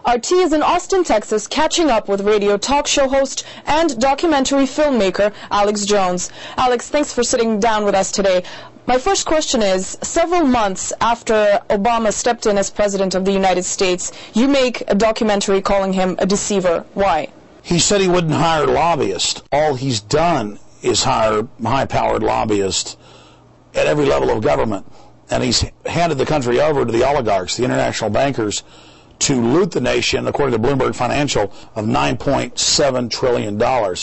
RT is in Austin, Texas, catching up with radio talk show host and documentary filmmaker Alex Jones. Alex, thanks for sitting down with us today. My first question is, several months after Obama stepped in as President of the United States, you make a documentary calling him a deceiver. Why? He said he wouldn't hire lobbyists. All he's done is hire high-powered lobbyists at every level of government. And he's handed the country over to the oligarchs, the international bankers, to loot the nation, according to Bloomberg Financial, of $9.7 trillion.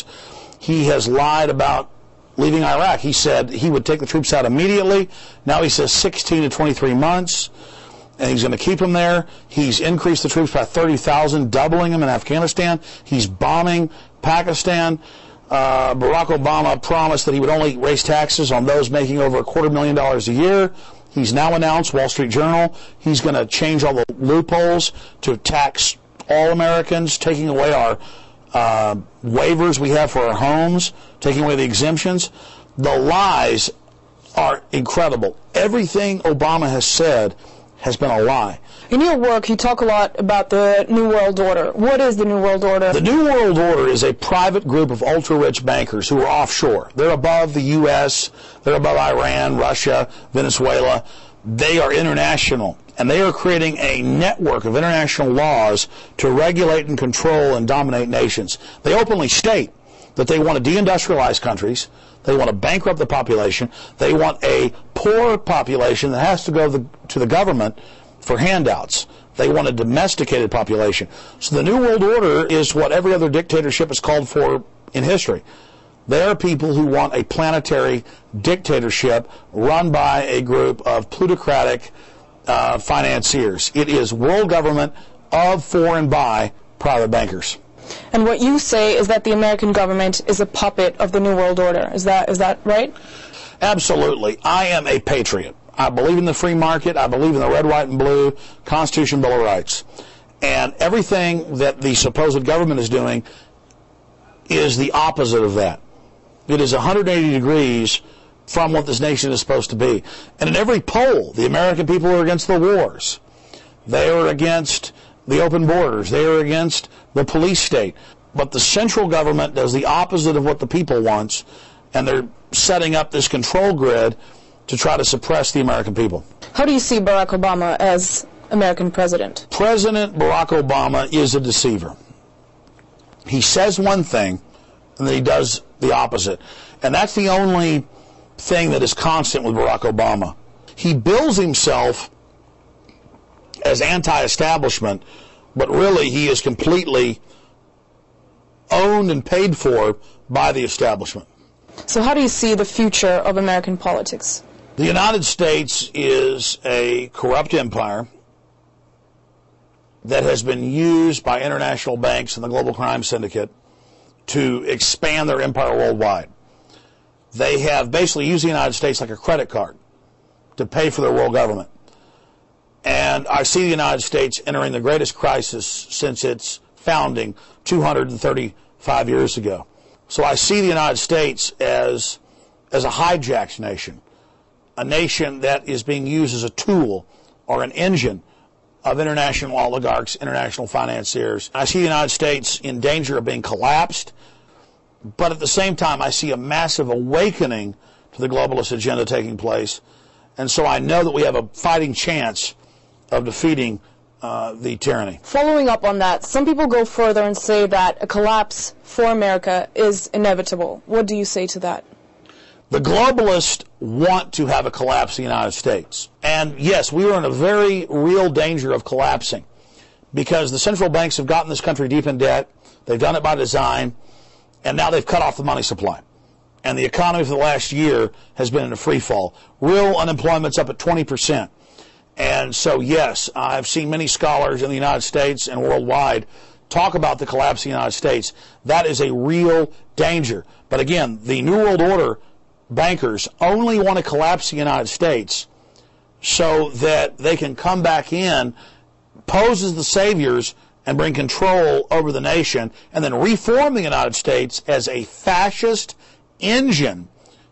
He has lied about leaving Iraq. He said he would take the troops out immediately. Now he says 16 to 23 months, and he's going to keep them there. He's increased the troops by 30,000, doubling them in Afghanistan. He's bombing Pakistan. Barack Obama promised that he would only raise taxes on those making over $250,000 a year. He's now announced, Wall Street Journal, he's going to change all the loopholes to tax all Americans, taking away our waivers we have for our homes, taking away the exemptions. The lies are incredible. Everything Obama has said has been a lie. In your work, you talk a lot about the New World Order. What is the New World Order? The New World Order is a private group of ultra-rich bankers who are offshore. They're above the U.S., they're above Iran, Russia, Venezuela. They are international, and they are creating a network of international laws to regulate and control and dominate nations. They openly state that they want to deindustrialize countries. They want to bankrupt the population. They want a poor population that has to go to the government for handouts. They want a domesticated population. So the New World Order is what every other dictatorship is called for in history. They are people who want a planetary dictatorship run by a group of plutocratic financiers. It is world government of, for, and by private bankers. And what you say is that the American government is a puppet of the New World Order. Is that right? Absolutely. I am a patriot. I believe in the free market. I believe in the red, white, and blue Constitution, Bill of Rights. And everything that the supposed government is doing is the opposite of that. It is 180 degrees from what this nation is supposed to be. And in every poll, the American people are against the wars. They are against the open borders. They are against the police state. But the central government does the opposite of what the people wants, and they're setting up this control grid to try to suppress the American people. How do you see Barack Obama as American president? President Barack Obama is a deceiver. He says one thing, and then he does the opposite. And that's the only thing that is constant with Barack Obama. He bills himself as anti-establishment, but really he is completely owned and paid for by the establishment. So how do you see the future of American politics? The United States is a corrupt empire that has been used by international banks and the global crime syndicate to expand their empire worldwide. They have basically used the United States like a credit card to pay for their world government. And I see the United States entering the greatest crisis since its founding 235 years ago. So I see the United States as a hijacked nation, a nation that is being used as a tool or an engine of international oligarchs, international financiers. I see the United States in danger of being collapsed, but at the same time I see a massive awakening to the globalist agenda taking place, and so I know that we have a fighting chance of defeating the tyranny. Following up on that, some people go further and say that a collapse for America is inevitable. What do you say to that? The globalists want to have a collapse in the United States. And yes, we are in a very real danger of collapsing because the central banks have gotten this country deep in debt. They've done it by design, and now they've cut off the money supply. And the economy for the last year has been in a free fall. Real unemployment's up at 20%. And so, yes, I've seen many scholars in the United States and worldwide talk about the collapse of the United States. That is a real danger. But again, the New World Order bankers only want to collapse the United States so that they can come back in, pose as the saviors, and bring control over the nation, and then reform the United States as a fascist engine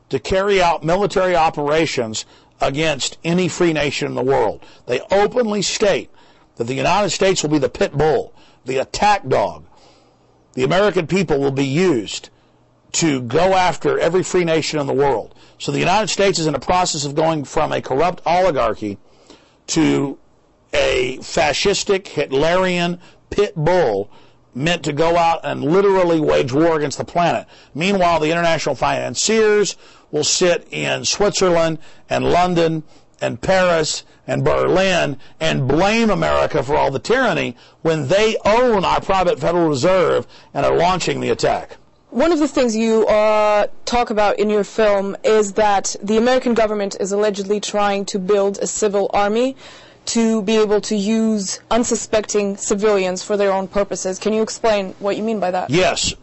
to carry out military operations against any free nation in the world. They openly state that the United States will be the pit bull. the attack dog. The American people will be used to go after every free nation in the world. So the United States is in a process of going from a corrupt oligarchy to a fascistic, Hitlerian pit bull meant to go out and literally wage war against the planet. Meanwhile, the international financiers will sit in Switzerland and London and Paris and Berlin and blame America for all the tyranny when they own our private Federal Reserve and are launching the attack. One of the things you talk about in your film is that the American government is allegedly trying to build a civil army to be able to use unsuspecting civilians for their own purposes. Can you explain what you mean by that? Yes.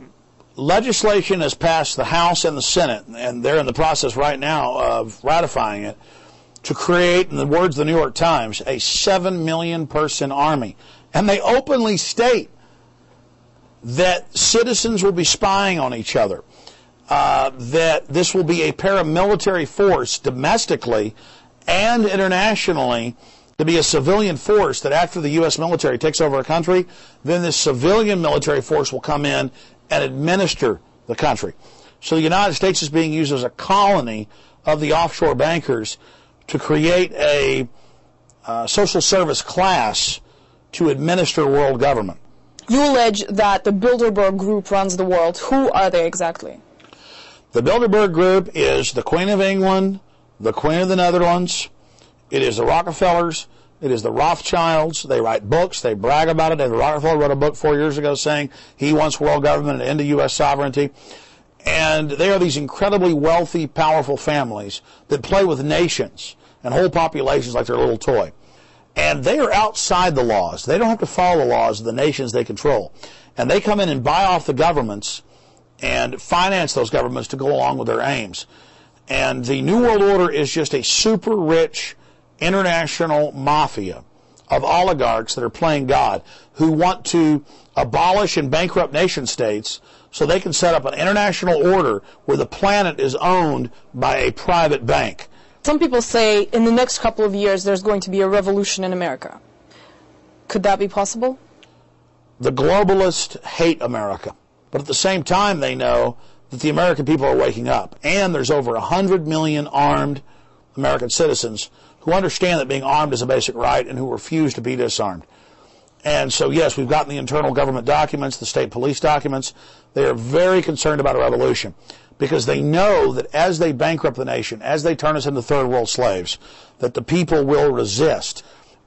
Legislation has passed the House and the Senate, and they're in the process right now of ratifying it, to create, in the words of the New York Times, a 7 million person army. And they openly state that citizens will be spying on each other, that this will be a paramilitary force domestically and internationally, to be a civilian force that after the U.S. military takes over a country, then this civilian military force will come in and administer the country. So the United States is being used as a colony of the offshore bankers to create a social service class to administer world government. You allege that the Bilderberg Group runs the world. Who are they exactly? The Bilderberg Group is the Queen of England, the Queen of the Netherlands. It is the Rockefellers. It is the Rothschilds. They write books. They brag about it. David Rockefeller wrote a book 4 years ago saying he wants world government and end of U.S. sovereignty. And they are these incredibly wealthy, powerful families that play with nations and whole populations like they're a little toy. And they are outside the laws. They don't have to follow the laws of the nations they control. And they come in and buy off the governments and finance those governments to go along with their aims. And the New World Order is just a super rich international mafia of oligarchs that are playing God, who want to abolish and bankrupt nation states so they can set up an international order where the planet is owned by a private bank. Some people say in the next couple of years there's going to be a revolution in America. Could that be possible? The globalists hate America, but at the same time they know that the American people are waking up, and there's over 100 million armed American citizens who understand that being armed is a basic right and who refuse to be disarmed. And so, yes, we've gotten the internal government documents, the state police documents. They are very concerned about a revolution because they know that as they bankrupt the nation, as they turn us into third world slaves, that the people will resist.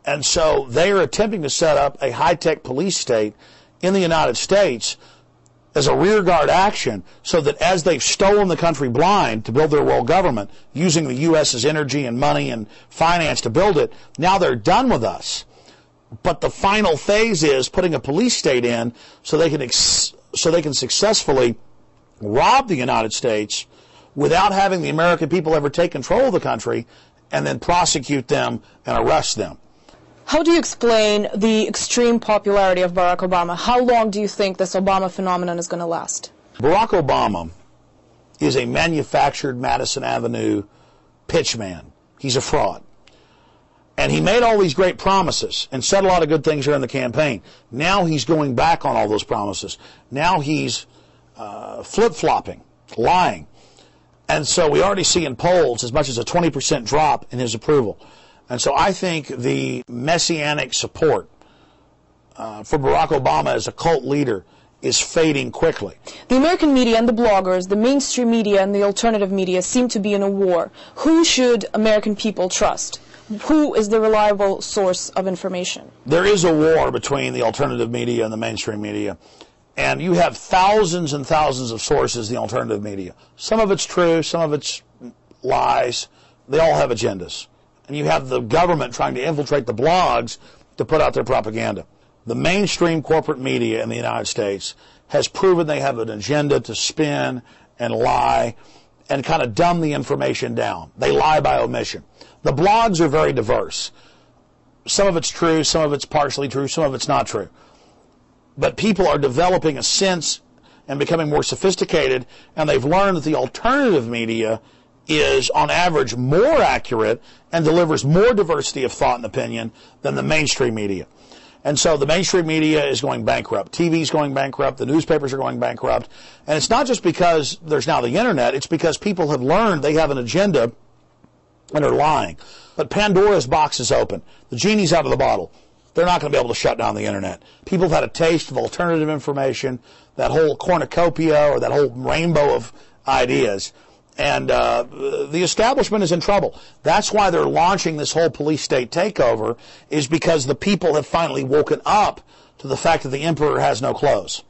And so they are attempting to set up a high-tech police state in the United States as a rearguard action so that as they've stolen the country blind to build their world government, using the U.S.'s energy and money and finance to build it, now they're done with us. But the final phase is putting a police state in so they can successfully rob the United States without having the American people ever take control of the country and then prosecute them and arrest them. How do you explain the extreme popularity of Barack Obama? How long do you think this Obama phenomenon is going to last? Barack Obama is a manufactured Madison Avenue pitchman. He's a fraud. And he made all these great promises and said a lot of good things during the campaign. Now he's going back on all those promises. Now he's flip-flopping, lying. And so we already see in polls as much as a 20% drop in his approval. And so I think the messianic support for Barack Obama as a cult leader is fading quickly. The American media and the bloggers, the mainstream media and the alternative media seem to be in a war. Who should American people trust? Who is the reliable source of information? There is a war between the alternative media and the mainstream media. And you have thousands and thousands of sources in the alternative media. Some of it's true, some of it's lies. They all have agendas. And you have the government trying to infiltrate the blogs to put out their propaganda. The mainstream corporate media in the United States has proven they have an agenda to spin and lie and kind of dumb the information down. They lie by omission. The blogs are very diverse. Some of it's true, some of it's partially true, some of it's not true. But people are developing a sense and becoming more sophisticated, and they've learned that the alternative media is, on average, more accurate and delivers more diversity of thought and opinion than the mainstream media. And so the mainstream media is going bankrupt. TV is going bankrupt. The newspapers are going bankrupt. And it's not just because there's now the internet. It's because people have learned they have an agenda and are lying. But Pandora's box is open. The genie's out of the bottle. They're not going to be able to shut down the internet. People have had a taste of alternative information, that whole cornucopia or that whole rainbow of ideas. And the establishment is in trouble. That's why they're launching this whole police state takeover, is because the people have finally woken up to the fact that the emperor has no clothes.